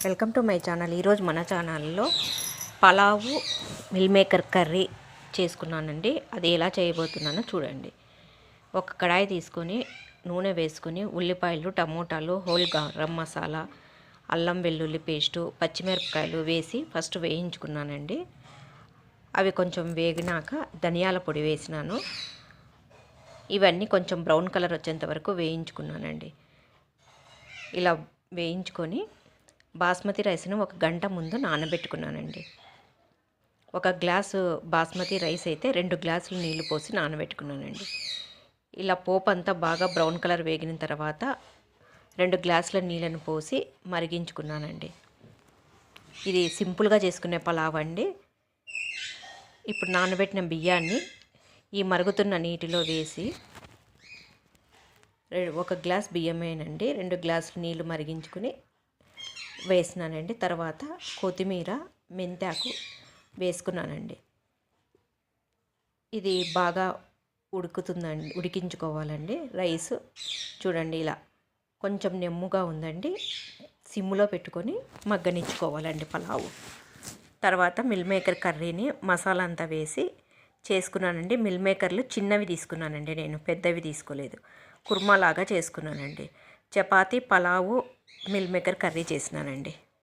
Welcome to my channel. ఈరోజు మన ఛానల్లో పలావు మిల్ మేకర్ కర్రీ చేసుకున్నానండి. అది ఎలా చేయబోతున్నానో చూడండి. ఒక కడాయి తీసుకొని నూనె వేసుకొని ఉల్లిపాయలు, టమోటాలు, హోల్ గరం మసాలా, అల్లం వెల్లుల్లి పేస్టు, పచ్చిమిరపకాయలు వేసి ఫస్ట్ వేయించుకున్నానండి. అవి కొంచెం వేగినాక ధనియాల పొడి వేసినాను. ఇవన్నీ కొంచెం బ్రౌన్ కలర్ వచ్చేంత వరకు వేయించుకున్నానండి. ఇలా వేయించుకొని బాస్మతి రైస్ను 1 గంట ముందు నానబెట్టుకున్నానండి. 1 గ్లాసు బాస్మతి రైస్ అయితే 2 గ్లాసులు నీళ్లు పోసి నానబెట్టుకున్నానండి. ఇలా పోపు అంతా బాగా బ్రౌన్ కలర్ వేగిన తర్వాత 2 గ్లాసుల నీళ్ళను పోసి మరిగించుకున్నానండి. ఇది సింపుల్గా చేసుకునే పలావ్ అండి. ఇప్పుడు నానబెట్టిన బియ్యాన్ని ఈ మరుగుతున్న నీటిలో వేసి 1 గ్లాస్ బియ్యమేనండి 2 గ్లాసులు నీళ్లు మరిగించుకుని వేసినానండి. తర్వాత కొత్తిమీర, మెంతాకు వేసుకున్నానండి. ఇది బాగా ఉడికించుకోవాలండి. రైస్ చూడండి ఇలా కొంచెం నెమ్ముగా ఉందండి. సిమ్లో పెట్టుకొని మగ్గనిచ్చుకోవాలండి పలావు. తర్వాత మిల్ మేకర్ కర్రీని మసాలా అంతా వేసి చేసుకున్నానండి. మిల్ మేకర్లు చిన్నవి తీసుకున్నానండి, నేను పెద్దవి తీసుకోలేదు. కుర్మా లాగా చేసుకున్నానండి. Chapati, pulao, meal maker curry చేసినానండి.